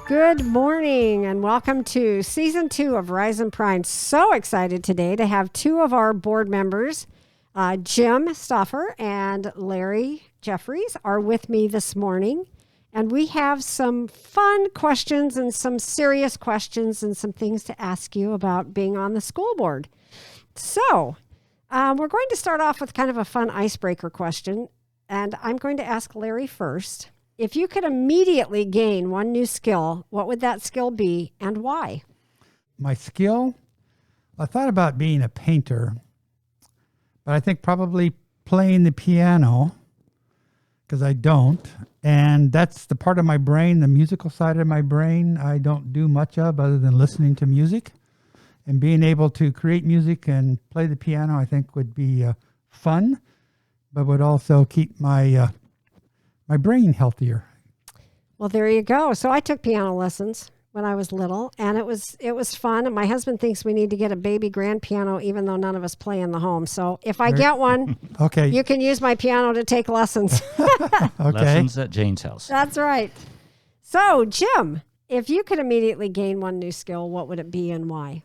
Good morning and welcome to Season 2 of Rise and Pryne. So excited today to have two of our board members, Jim Stauffer and Larry Jeffries, are with me this morning. And we have some fun questions and some serious questions and some things to ask you about being on the school board. So we're going to start off with kind of a fun icebreaker question. And I'm going to ask Larry first. If you could immediately gain one new skill, what would that skill be and why? My skill? I thought about being a painter, but I think probably playing the piano, because I don't. And that's the part of my brain, the musical side of my brain, I don't do much of other than listening to music. And being able to create music and play the piano, I think would be fun, but would also keep my brain healthier. Well, there you go. So I took piano lessons when I was little, and it was fun. And my husband thinks we need to get a baby grand piano, even though none of us play in the home. So if I get one, okay, you can use my piano to take lessons. Okay. Lessons at Jane's house. That's right. So, Jim, if you could immediately gain one new skill, what would it be and why?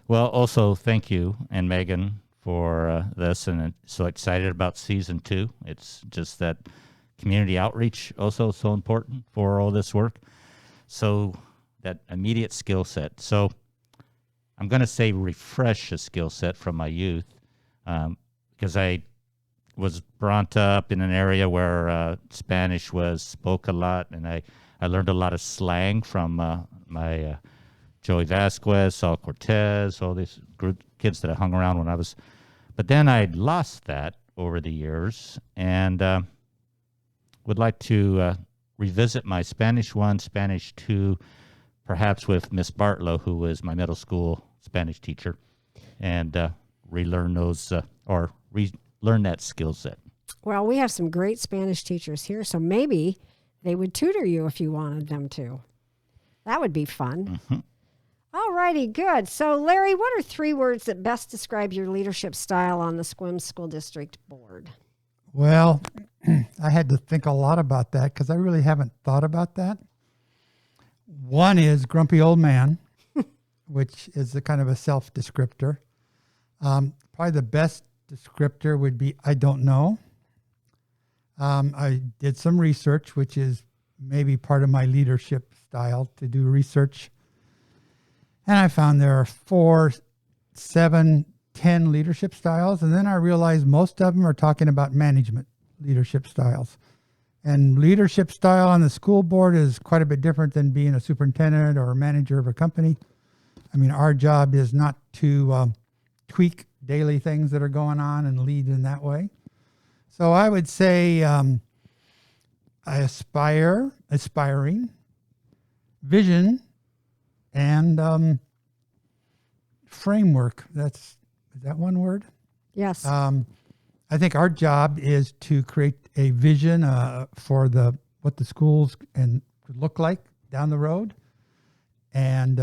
Well, also thank you and Megan for this, and I'm so excited about Season 2. It's just that community outreach also so important for all this work. So that immediate skill set. So I'm going to say refresh a skill set from my youth, because I was brought up in an area where Spanish was spoke a lot, and I learned a lot of slang from my Joey Vasquez, Saul Cortez, all these kids that I hung around when I was. But then I lost that over the years, and would like to revisit my Spanish 1, Spanish 2, perhaps with Miss Bartlow, who was my middle school Spanish teacher, and relearn those or relearn that skill set. Well, we have some great Spanish teachers here, so maybe they would tutor you if you wanted them to. That would be fun. Mm-hmm. All righty, good. So, Larry, what are 3 words that best describe your leadership style on the Sequim School District Board? Well, I had to think a lot about that because I really haven't thought about that. One is grumpy old man, which is a kind of a self-descriptor. Probably the best descriptor would be I don't know. I did some research, which is maybe part of my leadership style, to do research. And I found there are 4, 7, 10 leadership styles. And then I realized most of them are talking about management leadership styles. And leadership style on the school board is quite a bit different than being a superintendent or a manager of a company. I mean, our job is not to tweak daily things that are going on and lead in that way. So I would say aspiring, vision, and framework. Is that one word? Yes. I think our job is to create a vision for what the schools could look like down the road, and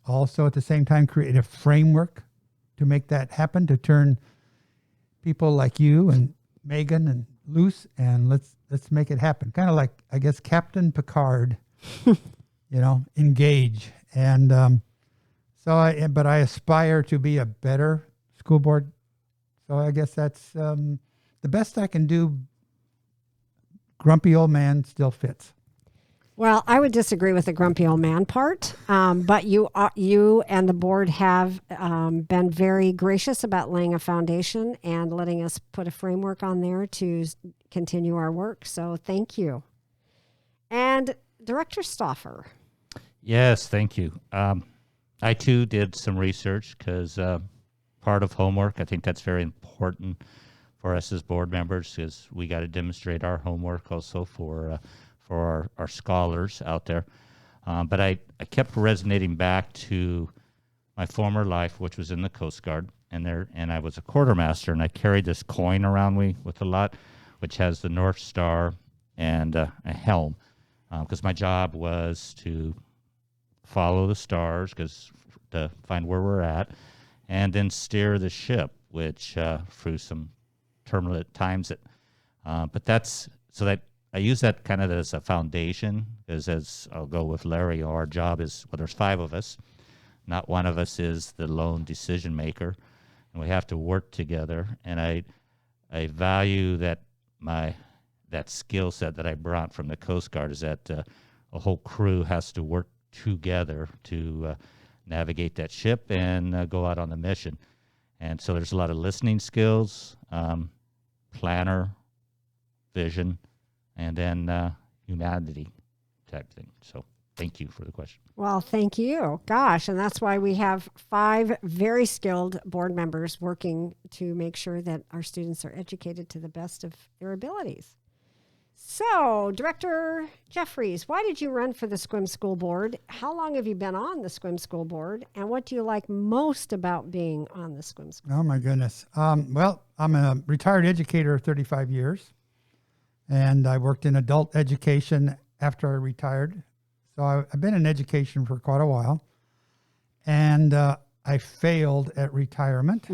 also at the same time create a framework to make that happen, to turn people like you and Megan and loose, and let's make it happen. Kind of like, I guess, Captain Picard, engage. And but I aspire to be a better school board. So I guess that's the best I can do. Grumpy old man still fits. Well, I would disagree with the grumpy old man part, but you and the board have been very gracious about laying a foundation and letting us put a framework on there to continue our work. So thank you. And Director Stauffer. Yes, thank you. I, too, did some research because part of homework, I think that's very important for us as board members, because we got to demonstrate our homework also for our scholars out there. But I kept resonating back to my former life, which was in the Coast Guard, and I was a quartermaster, and I carried this coin around me with a lot, which has the North Star and a helm, because my job was to follow the stars to find where we're at, and then steer the ship, which through some turbulent times. But that's so that I use that kind of as a foundation, because as I'll go with Larry, our job is, well, there's 5 of us. Not one of us is the lone decision maker, and we have to work together. And I value that that skill set that I brought from the Coast Guard, is that a whole crew has to work together to navigate that ship and go out on the mission. And so there's a lot of listening skills, planner, vision, and then humanity type thing. So thank you for the question. Well, thank you. Gosh, and that's why we have 5 very skilled board members working to make sure that our students are educated to the best of their abilities. So, Director Jeffries, why did you run for the Sequim School Board? How long have you been on the Sequim School Board? And what do you like most about being on the Sequim School Board? Oh, my goodness. Well, I'm a retired educator of 35 years, and I worked in adult education after I retired. So I've been in education for quite a while, and I failed at retirement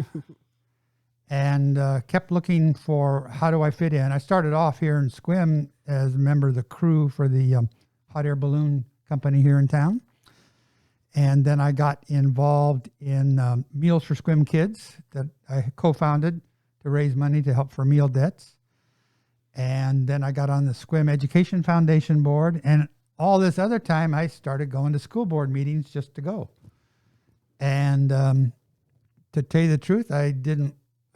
and kept looking for how do I fit in. I started off here in Sequim as a member of the crew for the hot air balloon company here in town. And then I got involved in Meals for Sequim Kids that I co-founded to raise money to help for meal debts. And then I got on the Sequim Education Foundation board, and all this other time, I started going to school board meetings just to go. And to tell you the truth, I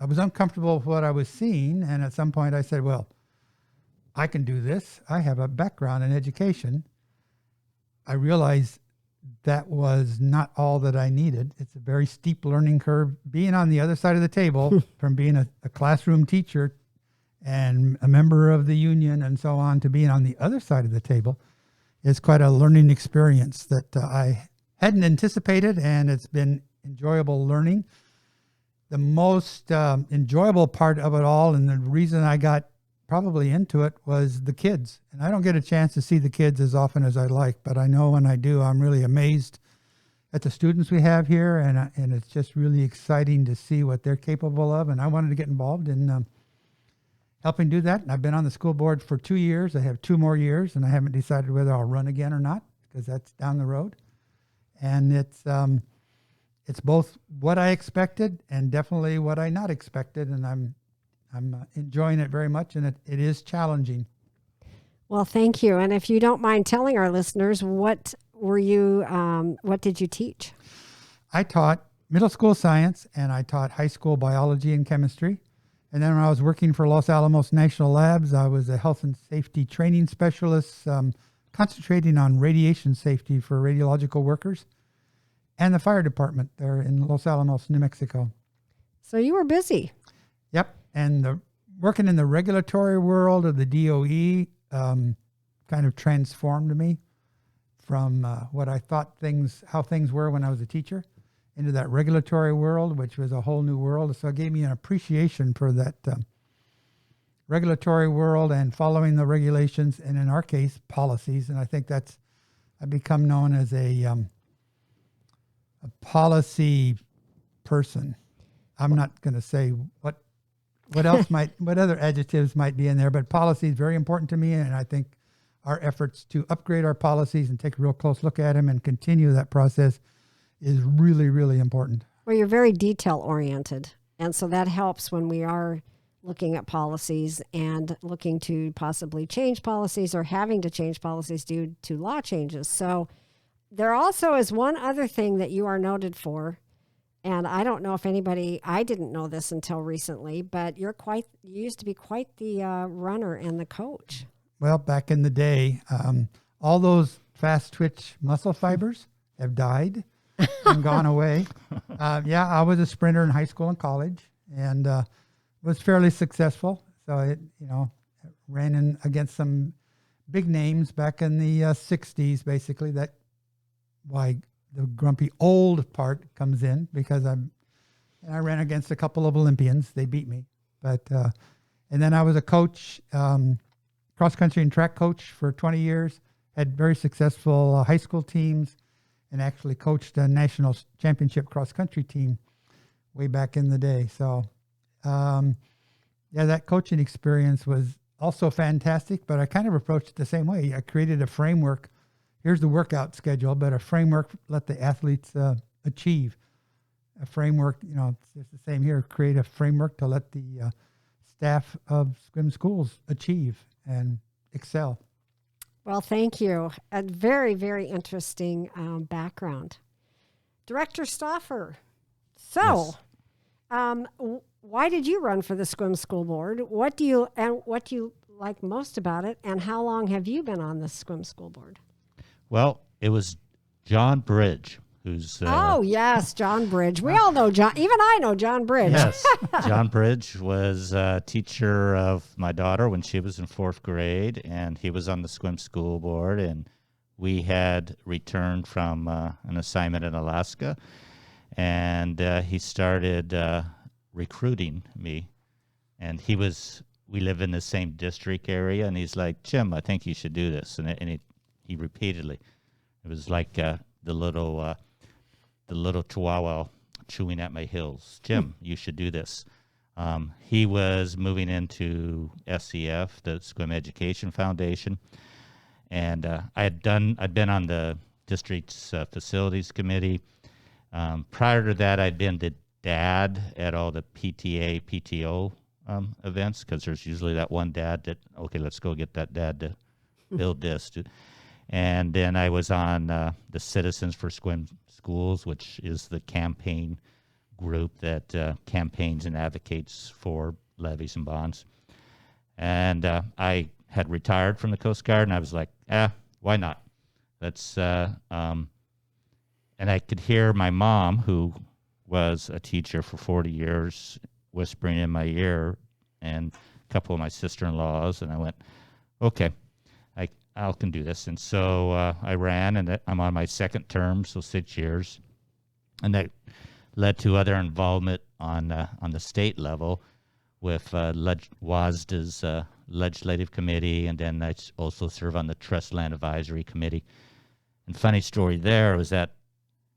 was uncomfortable with what I was seeing. And at some point I said, well, I can do this. I have a background in education. I realized that was not all that I needed. It's a very steep learning curve. Being on the other side of the table, from being a classroom teacher and a member of the union and so on, to being on the other side of the table, is quite a learning experience that I hadn't anticipated, and it's been enjoyable learning. The most enjoyable part of it all, and the reason I got probably into it, was the kids. And I don't get a chance to see the kids as often as I'd like, but I know when I do, I'm really amazed at the students we have here, and it's just really exciting to see what they're capable of. And I wanted to get involved in helping do that. And I've been on the school board for 2 years. I have 2 more years, and I haven't decided whether I'll run again or not, because that's down the road. And it's both what I expected and definitely what I not expected. And I'm enjoying it very much, and it is challenging. Well, thank you. And if you don't mind telling our listeners, what did you teach? I taught middle school science, and I taught high school biology and chemistry. And then when I was working for Los Alamos National Labs, I was a health and safety training specialist, concentrating on radiation safety for radiological workers, and the fire department there in Los Alamos, New Mexico. So you were busy. Yep. And working in the regulatory world of the DOE kind of transformed me from what I thought how things were when I was a teacher, into that regulatory world, which was a whole new world. So it gave me an appreciation for that regulatory world and following the regulations, and in our case, policies. And I think I've become known as a policy person. I'm not going to say what other adjectives might be in there, but policy is very important to me. And I think our efforts to upgrade our policies and take a real close look at them and continue that process is really, really important. Well, you're very detail oriented. And so that helps when we are looking at policies and looking to possibly change policies or having to change policies due to law changes. So there also is one other thing that you are noted for. And I don't know if I didn't know this until recently, but you used to be quite the runner and the coach. Well, back in the day, all those fast twitch muscle fibers have died and gone away. I was a sprinter in high school and college, and was fairly successful. So it ran in against some big names back in the 60s, basically. That why the grumpy old part comes in, because I ran against a couple of Olympians. They beat me. But and then I was a coach, cross country and track coach for 20 years, had very successful high school teams, and actually coached a national championship cross country team way back in the day. So that coaching experience was also fantastic, but I kind of approached it the same way. I created a framework. Here's the workout schedule, but a framework let the athletes achieve. A framework, it's the same here. Create a framework to let the staff of Sequim schools achieve and excel. Well, thank you. A very, very interesting background. Director Stauffer. So, why did you run for the Sequim School Board? What do you like most about it, and how long have you been on the Sequim School Board? Well, it was John Bridge, who's... oh, yes, John Bridge. We all know John. Even I know John Bridge. Yes, John Bridge was a teacher of my daughter when she was in 4th grade, and he was on the Sequim School Board, and we had returned from an assignment in Alaska, and he started recruiting me, and we live in the same district area, and he's like, Jim, I think you should do this, and he repeatedly, it was like the little chihuahua chewing at my heels. Jim, you should do this. He was moving into SEF, the Sequim Education Foundation, and I'd been on the district's facilities committee. Prior to that, I'd been the dad at all the PTA, PTO events, because there's usually that one dad that, okay, let's go get that dad to build this. And then I was on the Citizens for Sequim Schools, which is the campaign group that campaigns and advocates for levies and bonds. And I had retired from the Coast Guard, and I was like, why not? Let's, and I could hear my mom, who was a teacher for 40 years, whispering in my ear, and a couple of my sister-in-laws, and I went, okay, I can do this. And so I ran, and I'm on my second term, so 6 years. And that led to other involvement on the state level with WASDA's legislative committee, and then I also serve on the Trust Land Advisory Committee. And funny story there was that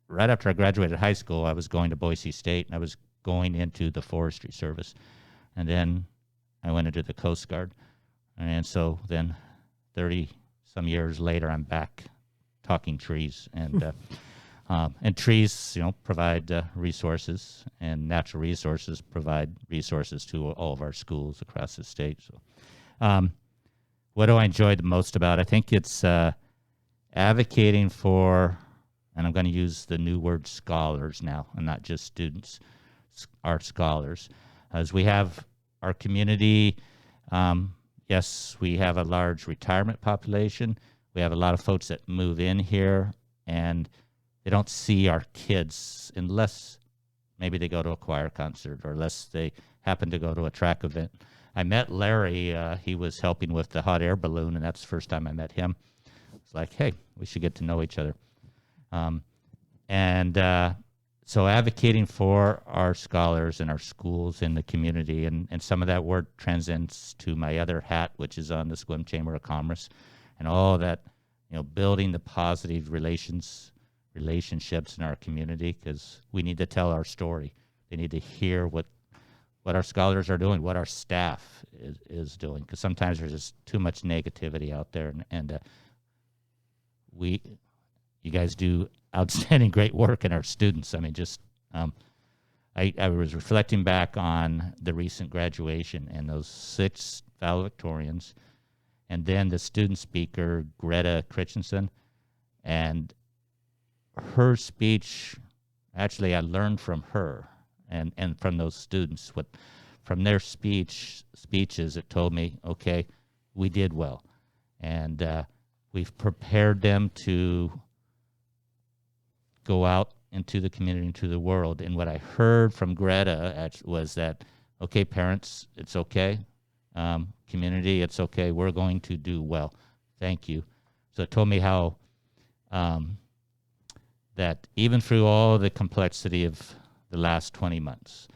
right after I graduated high school, I was going to Boise State, and I was going into the Forestry Service. And then I went into the Coast Guard. And so then 30-some years later, I'm back talking trees. And and trees, provide resources, and natural resources provide resources to all of our schools across the state. So what do I enjoy the most about it? I think it's advocating for, and I'm going to use the new word scholars now, and not just students, our scholars. As we have our community, yes, we have a large retirement population. We have a lot of folks that move in here, and they don't see our kids unless maybe they go to a choir concert or unless they happen to go to a track event. I met Larry. He was helping with the hot air balloon, and that's the first time I met him. It's like, hey, we should get to know each other. So advocating for our scholars and our schools in the community, and some of that work transcends to my other hat, which is on the Sequim Chamber of Commerce, and all that, building the positive relationships in our community, because we need to tell our story. They need to hear what our scholars are doing, what our staff is doing, because sometimes there's just too much negativity out there, and you guys do outstanding, great work in our students. I mean, I was reflecting back on the recent graduation and those 6 valedictorians, and then the student speaker, Greta Christensen, and her speech, actually I learned from her and from those students. From their speeches, it told me, okay, we did well. And we've prepared them to go out into the community, into the world. And what I heard from Greta was that, okay, parents, it's okay. Community, it's okay. We're going to do well. Thank you. So it told me how that even through all the complexity of the last 20 months,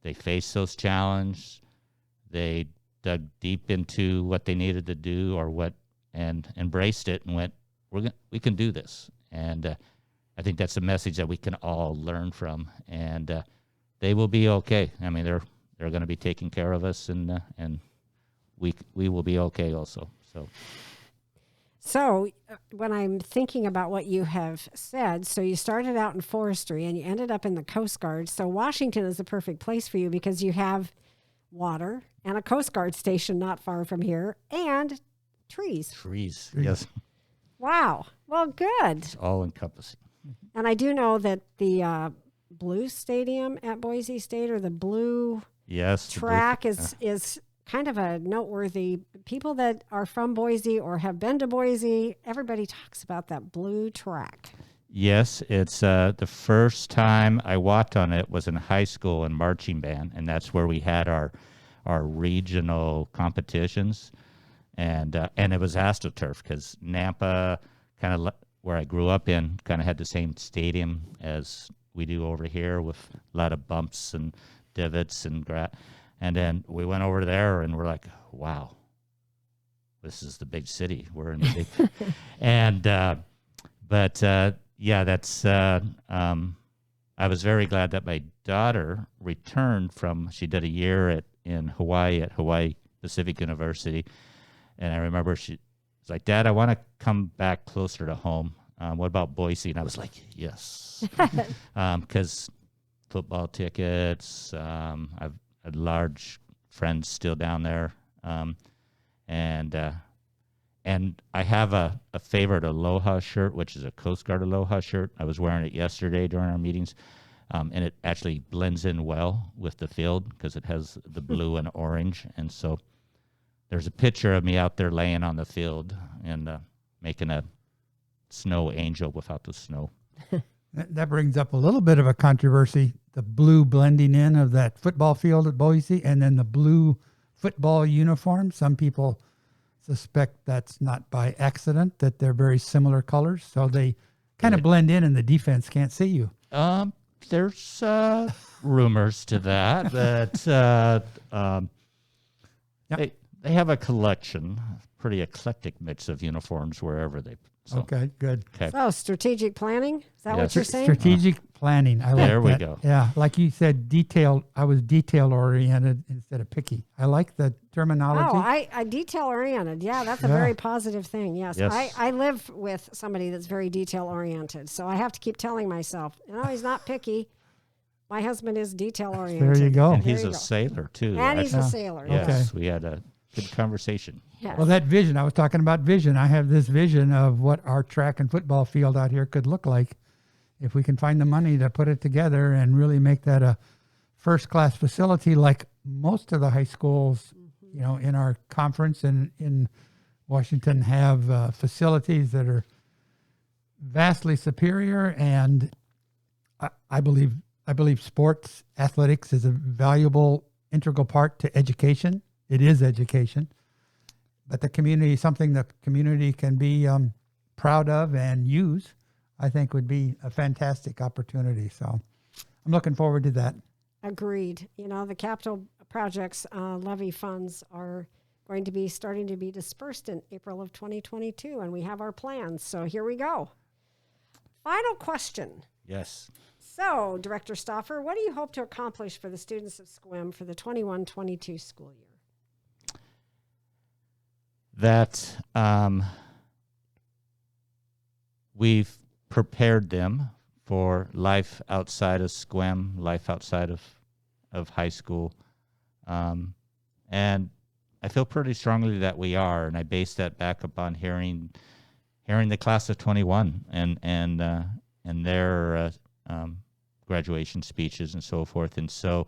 they faced those challenges. They dug deep into what they needed to do and embraced it and went, we can do this. And I think that's a message that we can all learn from, and they will be okay. I mean, they're going to be taking care of us, and we will be okay also. So when I'm thinking about what you have said, so you started out in forestry and you ended up in the Coast Guard. So Washington is the perfect place for you because you have water and a Coast Guard station not far from here and trees. Trees, yes. Wow. Well, good. It's all encompassing. And I do know that the Blue Stadium at Boise State, or the Blue track, is kind of a noteworthy. People that are from Boise or have been to Boise, everybody talks about that Blue track. Yes, it's the first time I walked on it was in high school in marching band, and that's where we had our regional competitions, and it was AstroTurf because Nampa, kind of where I grew up in, kind of had the same stadium as we do over here with a lot of bumps and divots and and then we went over there and we're like, wow, this is the big city. We're in the big, and yeah, that's. I was very glad that my daughter returned from. She did a year in Hawaii at Hawaii Pacific University, and I remember she was like, "Dad, I want to come back closer to home. What about Boise?" And I was like, "Yes," because football tickets. I've had large friends still down there, and I have a favorite Aloha shirt, which is a Coast Guard Aloha shirt. I was wearing it yesterday during our meetings, and it actually blends in well with the field because it has the blue and orange. And so there's a picture of me out there laying on the field and making a snow angel without the snow. That brings up a little bit of a controversy, the blue blending in of that football field at Boise and then the blue football uniform. Some people suspect that's not by accident, that they're very similar colors. So they kind of blend in and the defense can't see you. There's rumors to that, but they have a collection, pretty eclectic mix of uniforms wherever they. So. Okay, good. Okay. So strategic planning, is that what you're saying? Strategic planning. I like that. There we go. Yeah, like you said, detail. I was detail oriented instead of picky. I like the terminology. Oh, I detail oriented. Yeah, that's a very positive thing. Yes. I live with somebody that's very detail oriented, so I have to keep telling myself, he's not picky. My husband is detail oriented. There you go. And he's a sailor too. And he's a sailor. Yes, we had a good conversation. Yes. Well, that vision, I was talking about vision. I have this vision of what our track and football field out here could look like if we can find the money to put it together and really make that a first-class facility like most of the high schools, in our conference and in Washington have facilities that are vastly superior. And I believe sports, athletics is a valuable, integral part to education. It is education. But the community, something the community can be proud of and use, I think would be a fantastic opportunity. So I'm looking forward to that. Agreed. The capital projects levy funds are going to be starting to be dispersed in April of 2022, and we have our plans. So here we go. Final question. Yes. So, Director Stauffer, what do you hope to accomplish for the students of Sequim for the 21-22 school year? That we've prepared them for life outside of Sequim, life outside of high school. And I feel pretty strongly that we are, and I base that back upon hearing the class of 21 and their graduation speeches and so forth. And so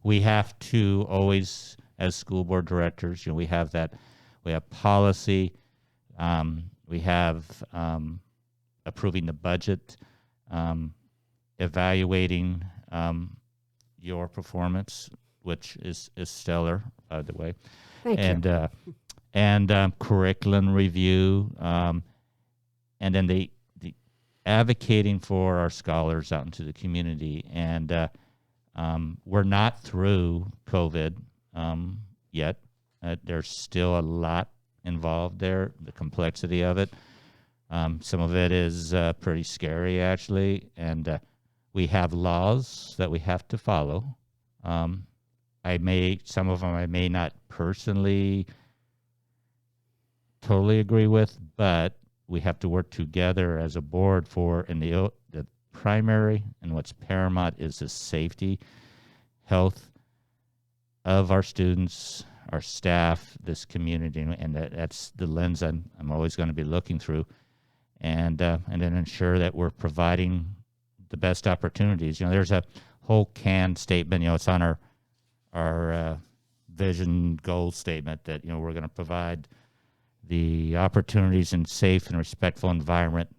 we have to always, as school board directors, we have that. We have policy. We have approving the budget, evaluating your performance, which is stellar, by the way. Thank you. And curriculum review, and then the advocating for our scholars out into the community. And we're not through COVID yet. There's still a lot involved there, the complexity of it. Some of it is pretty scary, actually, and we have laws that we have to follow. Some of them I may not personally totally agree with, but we have to work together as a board the primary and what's paramount is the safety, health of our students, our staff, this community, and that's the lens I'm always going to be looking through, and then ensure that we're providing the best opportunities. There's a whole CAN statement. It's on our vision goal statement that we're going to provide the opportunities in safe and respectful environment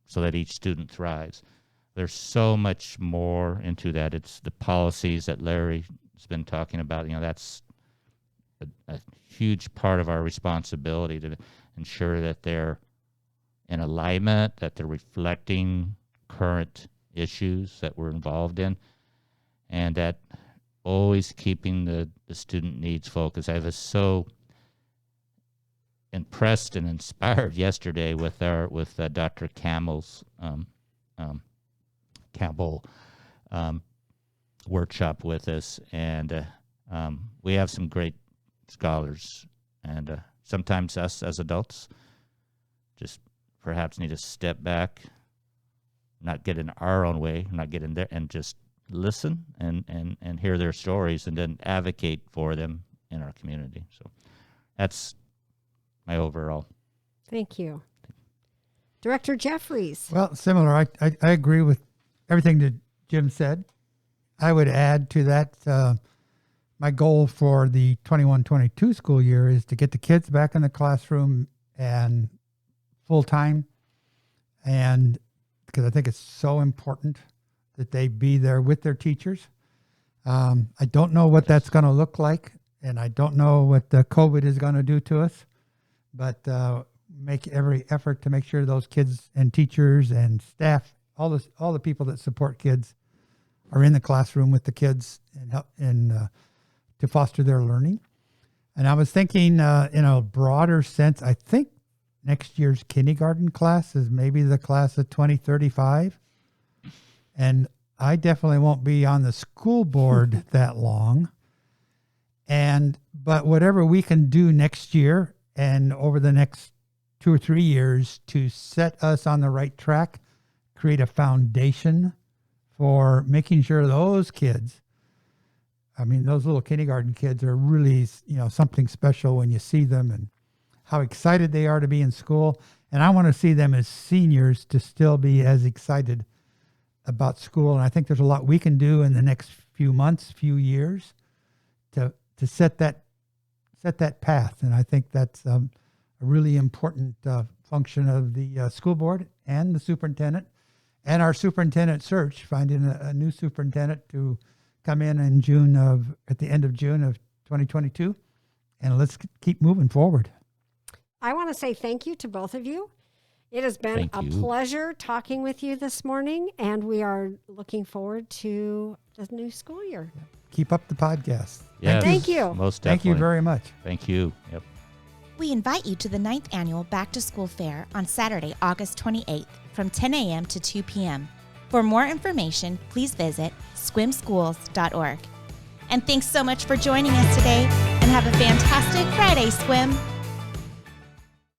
so that each student thrives. There's so much more into that. It's the policies that Larry has been talking about. That's a huge part of our responsibility to ensure that they're in alignment, that they're reflecting current issues that we're involved in, and that always keeping the student needs focused. I was so impressed and inspired yesterday with Dr. Campbell's workshop with us, and we have some great scholars, and sometimes us as adults just perhaps need to step back, not get in our own way, not get in there, and just listen and hear their stories, and then advocate for them in our community. So that's my overall. Thank you. Director Jeffries. Well, similar. I agree with everything that Jim said. I would add to that my goal for the 21-22 school year is to get the kids back in the classroom and full-time, and because I think it's so important that they be there with their teachers. I don't know what that's going to look like, and I don't know what the COVID is going to do to us, but make every effort to make sure those kids and teachers and staff, all the people that support kids, are in the classroom with the kids and help to foster their learning. And I was thinking in a broader sense, I think next year's kindergarten class is maybe the class of 2035. And I definitely won't be on the school board that long. But whatever we can do next year and over the next 2 or 3 years to set us on the right track, create a foundation for making sure those kids, those little kindergarten kids are really, something special when you see them and how excited they are to be in school. And I want to see them as seniors to still be as excited about school. And I think there's a lot we can do in the next few months, few years to set that path. And I think that's a really important function of the school board and the superintendent and our superintendent search, finding a new superintendent to come in at the end of June of 2022. And let's keep moving forward. I want to say thank you to both of you. It has been a pleasure talking with you this morning, and we are looking forward to the new school year. Keep up the podcast. Yes, thank you. Most definitely. Thank you very much. Thank you. Yep. We invite you to the 9th Annual Back to School Fair on Saturday, August 28th from 10 a.m. to 2 p.m. For more information, please visit sequimschools.org. And thanks so much for joining us today, and have a fantastic Friday, Sequim.